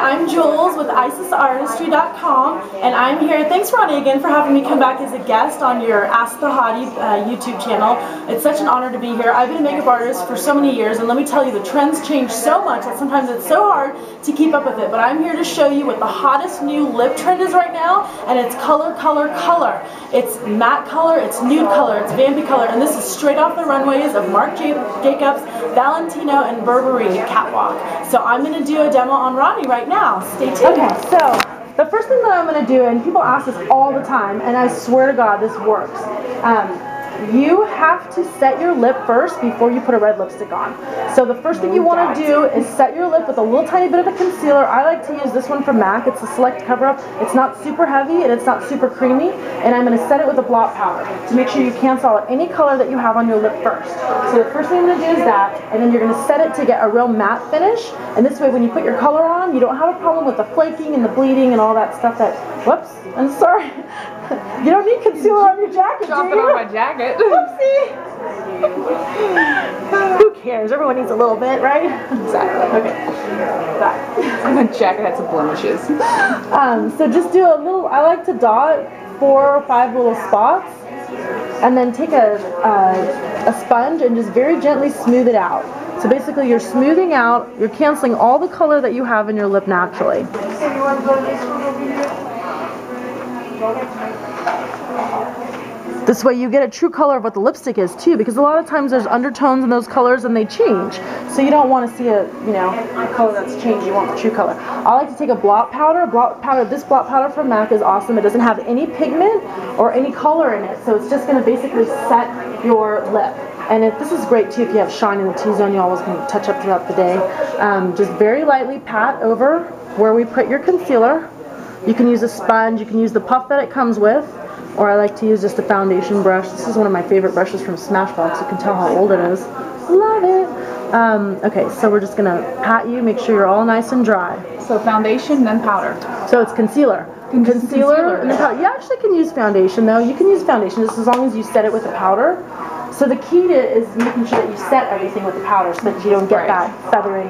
I'm Julz with IsisArtistry.com, and I'm here. Thanks, Roni, again for having me come back as a guest on your Ask the Hottie YouTube channel. It's such an honor to be here. I've been a makeup artist for so many years, and let me tell you, the trends change so much that sometimes it's so hard to keep up with it. But I'm here to show you what the hottest new lip trend is right now, and it's color, color, color. It's matte color, it's nude color, it's vampy color, and this is straight off the runways of Marc Jacobs, Valentino, and Burberry catwalk. So I'm going to do a demo on Roni right now. Stay tuned. Okay, so the first thing that I'm going to do, and people ask this all the time, and I swear to God this works, you have to set your lip first before you put a red lipstick on. So the first thing you want to do is set your lip with a little tiny bit of a concealer. I like to use this one from MAC. It's a Select Cover Up. It's not super heavy and it's not super creamy. And I'm going to set it with a blot powder to make sure you cancel out any color that you have on your lip first. So the first thing I'm going to do is that, and then you're going to set it to get a real matte finish. And this way when you put your color on, you don't have a problem with the flaking and the bleeding and all that stuff that, whoops, I'm sorry. You don't need concealer on your jacket, do you? Drop it on my jacket. Whoopsie. Who cares? Everyone needs a little bit, right? Exactly. Okay. Back. My jacket had some blemishes. So just do a little, I like to dot 4 or 5 little spots, and then take a sponge and just very gently smooth it out. So basically you're smoothing out, you're canceling all the color that you have in your lip naturally. This way you get a true color of what the lipstick is too, because a lot of times there's undertones in those colors and they change. So you don't want to see a color that's changed. You want the true color. I like to take a blot powder. This blot powder from MAC is awesome. It doesn't have any pigment or any color in it, so it's just going to basically set your lip. And this is great too if you have shine in the T-zone. You always can touch up throughout the day. Just very lightly pat over where we put your concealer. You can use a sponge. You can use the puff that it comes with. Or I like to use just a foundation brush. This is one of my favorite brushes from Smashbox. You can tell how old it is. Love it. Okay, so we're just going to pat you, make sure you're all nice and dry. So foundation, then powder. So it's concealer. Concealer and then powder. You actually can use foundation though. You can use foundation just as long as you set it with a powder. So the key is making sure that you set everything with the powder so that you don't get that feathering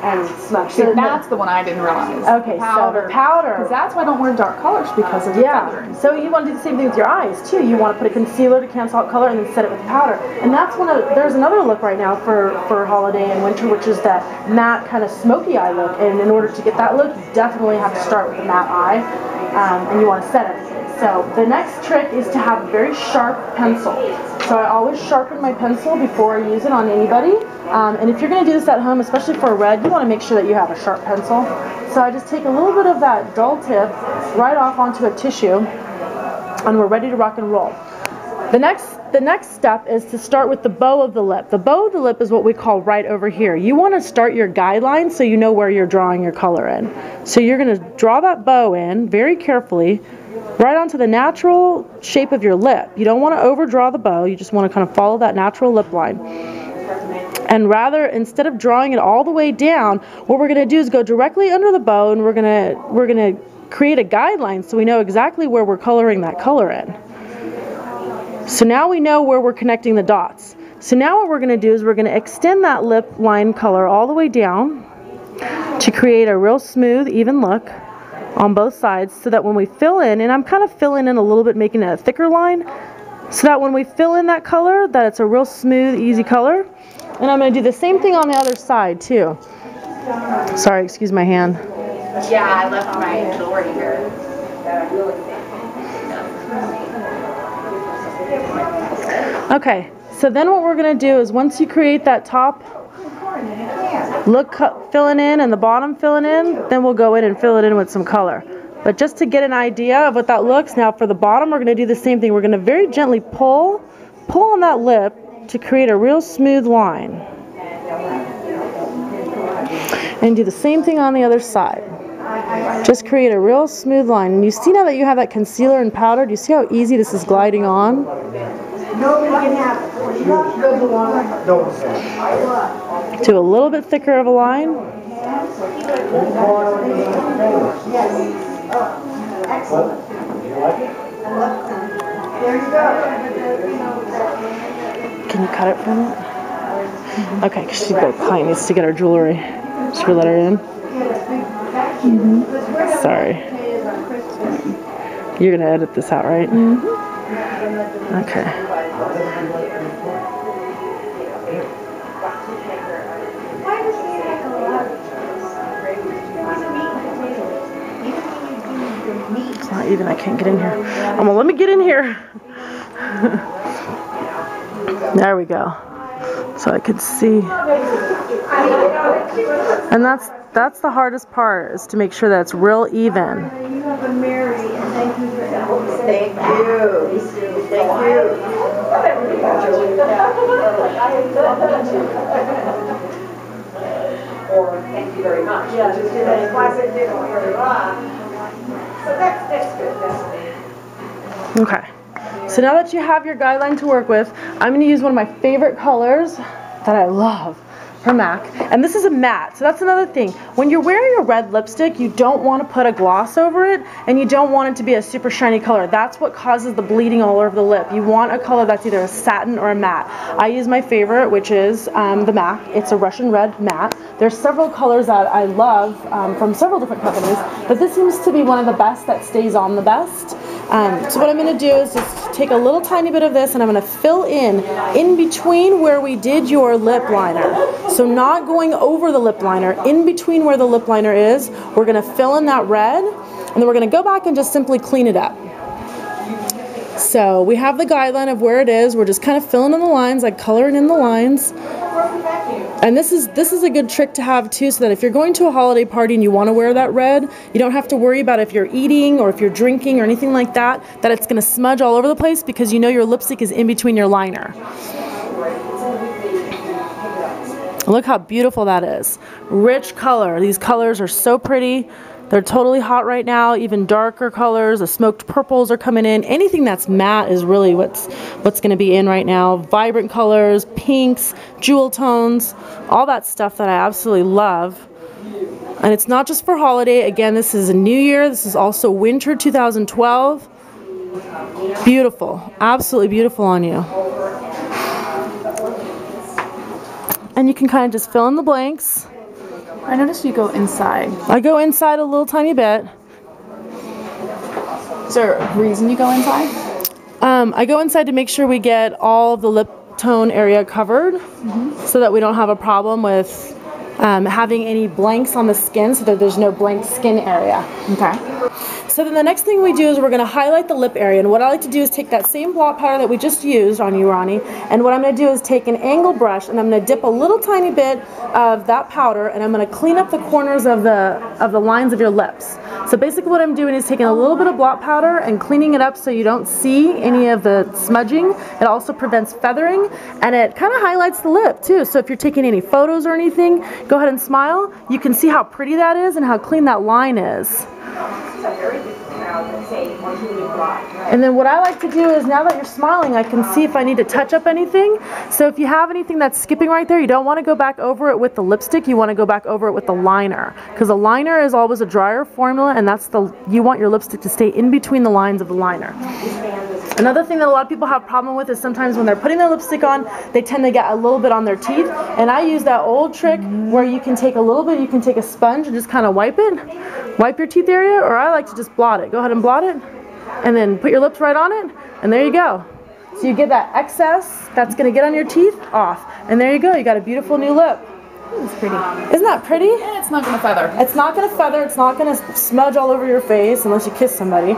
and smudge. So that's the one I didn't realize. Okay, so the powder. Because that's why I don't wear dark colors, because of the feathering. So you want to do the same thing with your eyes too. You want to put a concealer to cancel out color and then set it with powder. And that's there's another look right now for holiday and winter, which is that matte kind of smoky eye look. And in order to get that look, you definitely have to start with a matte eye, and you want to set everything. So the next trick is to have a very sharp pencil. So I always sharpen my pencil before I use it on anybody. And if you're going to do this at home, especially for a red, you want to make sure that you have a sharp pencil. So I just take a little bit of that dull tip right off onto a tissue, and we're ready to rock and roll. The next step is to start with the bow of the lip. The bow of the lip is what we call right over here. You want to start your guideline so you know where you're drawing your color in. So you're going to draw that bow in very carefully, right onto the natural shape of your lip. You don't want to overdraw the bow. You just want to kind of follow that natural lip line. And instead of drawing it all the way down, what we're going to do is go directly under the bow, and we're going to create a guideline so we know exactly where we're coloring that color in. So now we know where we're connecting the dots. So now what we're going to do is we're going to extend that lip line color all the way down to create a real smooth, even look on both sides, so that when we fill in, and I'm kind of filling in a little bit, making it a thicker line, so that when we fill in that color, that it's a real smooth, easy color. And I'm going to do the same thing on the other side too. Sorry, excuse my hand. Yeah, I left my jewelry here. Okay, so then what we're going to do is once you create that top look filling in and the bottom filling in, then we'll go in and fill it in with some color. But just to get an idea of what that looks, now for the bottom we're going to do the same thing. We're going to very gently pull on that lip to create a real smooth line. And do the same thing on the other side. Just create a real smooth line. And you see now that you have that concealer and powder, do you see how easy this is gliding on? Do a little bit thicker of a line. Can you cut it for me? Okay, because she's got a client needs to get her jewelry. Should we let her in? Sorry. You're gonna edit this out, right? Okay. It's not even, I can't get in here. Let me get in here. There we go. So I could see. And that's the hardest part, is to make sure that it's real even. Thank you. Thank you. Or thank you very much. Yeah, just do that classic deal. So that's good. Okay. So now that you have your guideline to work with, I'm going to use one of my favorite colors that I love from MAC. And this is a matte. So that's another thing. When you're wearing a red lipstick, you don't want to put a gloss over it, and you don't want it to be a super shiny color. That's what causes the bleeding all over the lip. You want a color that's either a satin or a matte. I use my favorite, which is the MAC. It's a Russian red matte. There's several colors that I love from several different companies, but this seems to be one of the best that stays on the best. So what I'm going to do is just take a little tiny bit of this, and I'm going to fill in between where we did your lip liner. So not going over the lip liner, in between where the lip liner is, we're going to fill in that red, and then we're going to go back and just simply clean it up. So we have the guideline of where it is. We're just kind of filling in the lines, like coloring in the lines. And this is a good trick to have too, so that if you're going to a holiday party and you want to wear that red, you don't have to worry about if you're eating or if you're drinking or anything like that, that it's going to smudge all over the place, because you know your lipstick is in between your liner. Look how beautiful that is. Rich color. These colors are so pretty. They're totally hot right now. Even darker colors, the smoked purples are coming in. Anything that's matte is really what's going to be in right now. Vibrant colors, pinks, jewel tones, all that stuff that I absolutely love. And it's not just for holiday. Again, this is a new year. This is also winter 2012. Beautiful. Absolutely beautiful on you. And you can kind of just fill in the blanks. I noticed you go inside. I go inside a little tiny bit. Is there a reason you go inside? I go inside to make sure we get all of the lip tone area covered, so that we don't have a problem with having any blanks on the skin, so that there's no blank skin area. Okay. So then the next thing we do is we're going to highlight the lip area, and what I like to do is take that same blot powder that we just used on you, Roni, and what I'm going to do is take an angle brush, and I'm going to dip a little tiny bit of that powder, and I'm going to clean up the corners of the lines of your lips. So basically what I'm doing is taking a little bit of blot powder and cleaning it up so you don't see any of the smudging. It also prevents feathering, and it kind of highlights the lip too. So if you're taking any photos or anything, go ahead and smile. You can see how pretty that is and how clean that line is. And then what I like to do is, now that you're smiling, I can see if I need to touch up anything. So if you have anything that's skipping right there, you don't want to go back over it with the lipstick, you want to go back over it with the liner, because the liner is always a drier formula, and you want your lipstick to stay in between the lines of the liner. Another thing that a lot of people have problem with is sometimes when they're putting their lipstick on, they tend to get a little bit on their teeth, and I use that old trick where you can take a little bit, you can take a sponge and just kind of wipe your teeth area, or I like to just blot it. Go ahead and blot it, and then put your lips right on it, and there you go. So you get that excess that's going to get on your teeth off, and there you go, you got a beautiful new lip. It's pretty. Isn't that pretty? And it's not going to feather. It's not going to feather. It's not going to smudge all over your face unless you kiss somebody,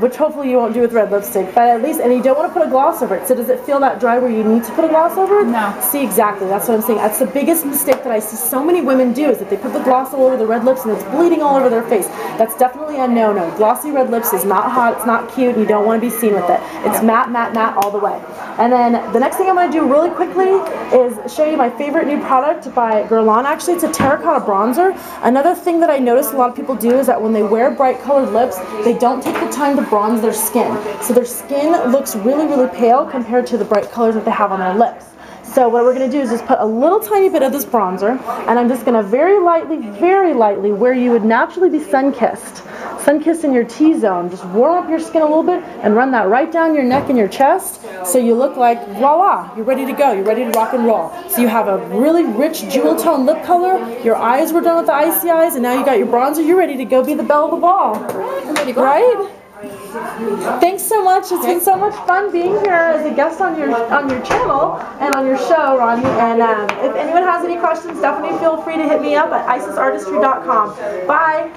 which hopefully you won't do with red lipstick. But at least, and you don't want to put a gloss over it. So does it feel that dry where you need to put a gloss over it? No. See, exactly. That's what I'm saying. That's the biggest mistake that I see so many women do, is that they put the gloss all over the red lips and it's bleeding all over their face. That's definitely a no-no. Glossy red lips is not hot. It's not cute. And you don't want to be seen with it. It's matte, matte, matte all the way. And then the next thing I'm going to do really quickly is show you my favorite new product by Guerlain. Actually, it's a terracotta bronzer. Another thing that I notice a lot of people do is that when they wear bright colored lips, they don't take the time to bronze their skin. So their skin looks really, really pale compared to the bright colors that they have on their lips. So what we're going to do is just put a little tiny bit of this bronzer, and I'm just going to very lightly where you would naturally be sun-kissed. sun-kissed in your T-zone. Just warm up your skin a little bit and run that right down your neck and your chest so you look like, voila, you're ready to go. You're ready to rock and roll. So you have a really rich jewel tone lip color. Your eyes were done with the icy eyes, and now you got your bronzer. You're ready to go be the belle of the ball. Right? Thanks so much. It's been so much fun being here as a guest on your channel and on your show, Roni. And if anyone has any questions, definitely feel free to hit me up at isisartistry.com. Bye.